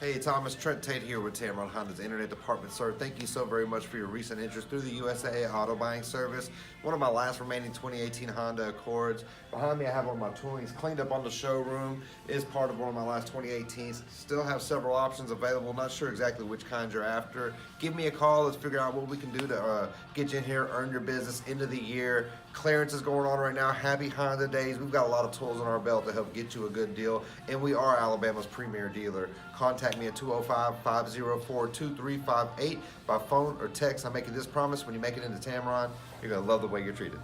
Hey Thomas, Trent Tate here with Tamron Honda's Internet Department. Sir, thank you so very much for your recent interest through the USA Auto Buying Service. One of my last remaining 2018 Honda Accords. Behind me I have one of my toolings cleaned up on the showroom. It is part of one of my last 2018s. Still have several options available. Not sure exactly which kind you're after. Give me a call. Let's figure out what we can do to get you in here, earn your business into the year. Clearance is going on right now. Happy Honda days. We've got a lot of tools on our belt to help get you a good deal, and we are Alabama's premier dealer. Contact me at 205-504-2358 by phone or text. I'm making this promise: when you make it into Tamron, you're going to love the way you're treated.